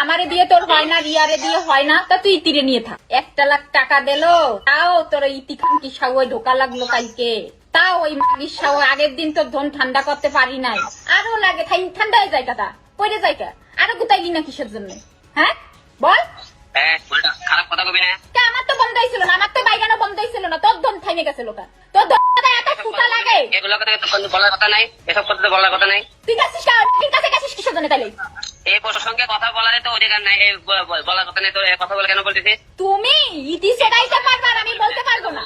আমারে দিয়ে তোর হয় না, রিয়ারে দিয়ে হয় না, তা তুই ইতিরে নিয়ে থাক। 1 লাখ টাকা দিলো, তাও তোর ইতি খানকি সাগুয়ে ঢোকা লাগলো কালকে। তাও ওই মাগির সাগু আগের দিন তোর ধন ঠান্ডা করতে পারি নাই, আরো লাগে ঠান্ডা হয়ে যায় কাটা পড়ে যায় কা, আরো গুতাইলি না কিসের জন্য? হ্যাঁ বল। খারাপ কথা কবি না। আমার তো বন্ধ হয়েছিল না, আমার তো বাইগানো বন্ধ হয়েছিল না, তোর ধন থাইমে গেছে লোকা। তোর ধন এত ফুটা লাগে, এগুলো কথা তো বলার কথা নাই, এসব কথা তো বলার কথা নাই। তুই গেছিস ঠিক কাছে গেছিস কিসের জন্য তাইলে? এই প্রসঙ্গে কথা বলার তো অধিকার নাই, বলার কথা নেই। তোর কথা বলে কেন বলতেছিস? তুমি ইতি সেটাইতে পারবা, আমি বলতে পারবো না।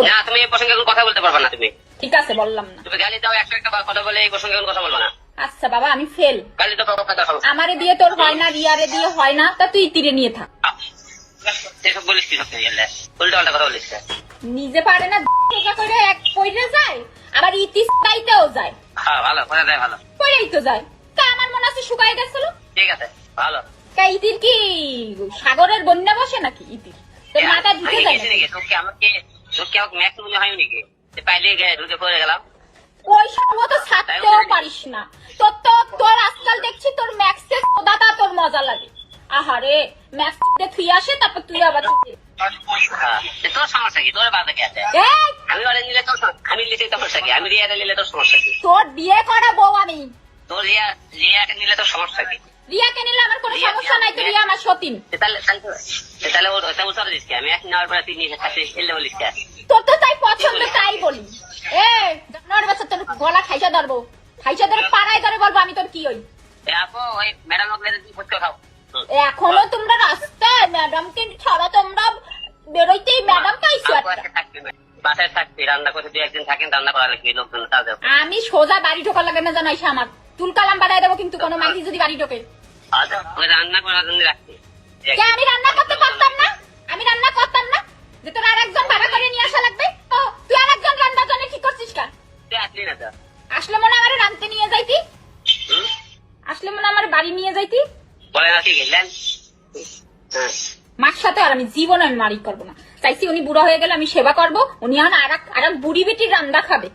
না, তুমি এই প্রসঙ্গে কোনো কথা বলতে পারবা না। তুমি ঠিক আছে বললাম না। তুমি গালি দাও 101টা কথা বলে, এই প্রসঙ্গে কোনো কথা বলবো না। আচ্ছা বাবা আমি ফেল। গালি তো কথা দাও। আমারে দিয়ে তোর হয় না, রিয়ারে দিয়ে হয় না, তা তুই ইতিরে নিয়ে থাক। এসব বলিস কি? সত্যি উল্টো পাল্টা কথা বলিস। নিজে পারে না করে এক পয়সা যায়, আবার ইতি চাইতেও যায়। হ্যাঁ ভালো করে দেয়, ভালো পরেই তো যায়। তা আমার মনে আছে শুকাই গেছিল। ঠিক আছে ভালো। তা ইতির কি সাগরের বন্যা বসে নাকি? ইতির তোর মাথা ঢুকে যায় নাকি? তোকে আমাকে ম্যাক্স মনে হয় নাকি পাইলে ঢুকে পড়ে গেলাম? ওই সময় তো ছাড়তেও পারিস না। তোর আজকাল দেখছি তোর ম্যাক্সের দাদা তোর মজা লাগে। আহারে ম্যাক্স থুই আসে, তারপর তুই আবার তোর সমস্যা কি? তোর বাধা কি আছে? আমি ওরা নিলে তোর, আমি নিলে সমস্যা কি? আমি রিয়াটা নিলে তোর সমস্যা কি? তোর বিয়ে করা বউ আমি। তোর রিয়াটা নিলে তোর সমস্যা কি? রিয়াকে নিলে আমার কোনো সমস্যা নাই, তো রিয়া আমার সতীন। তাহলে ওটা উত্তর দিস আমি এক নেওয়ার পরে তুই নিজে খাতে এলে বলিস কে? তোর তো তাই পছন্দ, তাই বলি। জানোয়ার বাচ্চা, তোর গলা খাইসা ধরবো, খাইসা ধরে পাড়ায় ধরে বলবো আমি তোর কি হই। আপু ওই ম্যাডাম ভর্তি খাও। এখনো তোমরা রাস্তায় ম্যাডামকে ছাড়া তোমরা বেরোইতেই ম্যাডাম পাইছো। বাসায় থাকবি, রান্না করে তুই একদিন থাকেন, রান্না করা লাগবে লোকজন। আমি সোজা বাড়ি ঢোকার লাগে না জানাইস আমার চুল কালাম বাড়াই দেবো, কিন্তু কোনো মাগি যদি বাড়ি ঢোকে। ওই রান্না করার জন্য রাখছি। আমি রান্না করতে পারতাম না? আমি রান্না করতাম না যে তোর আর একজন ভাড়া করে নিয়ে আসা লাগবে? ও তুই আর একজন রান্নার জন্য ঠিক করছিস কা? তুই আসলি না তো? আসলে মনে আমার রান্তে নিয়ে যাইতি, আসলে মনে আমার বাড়ি নিয়ে যাইতি। বলে না কি গেলেন মার সাথে আর আমি জীবনে আমি মারি করবো না। চাইছি উনি বুড়া হয়ে গেলে আমি সেবা করবো, উনি এখন আর এক বুড়ি বেটির রান্না খাবে।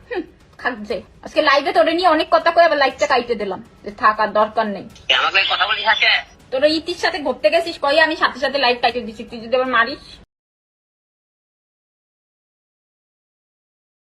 খাচ্ছে আজকে লাইভে তোরে নিয়ে অনেক কথা কয়ে আবার লাইভটা কাইটে দিলাম, যে থাকার দরকার নেই। আমাকে কথা বলিস আছে? তোরা ইতির সাথে ঘুরতে গেছিস কই, আমি সাথে সাথে লাইভ কাইটে দিচ্ছি, তুই যদি আবার মারিস।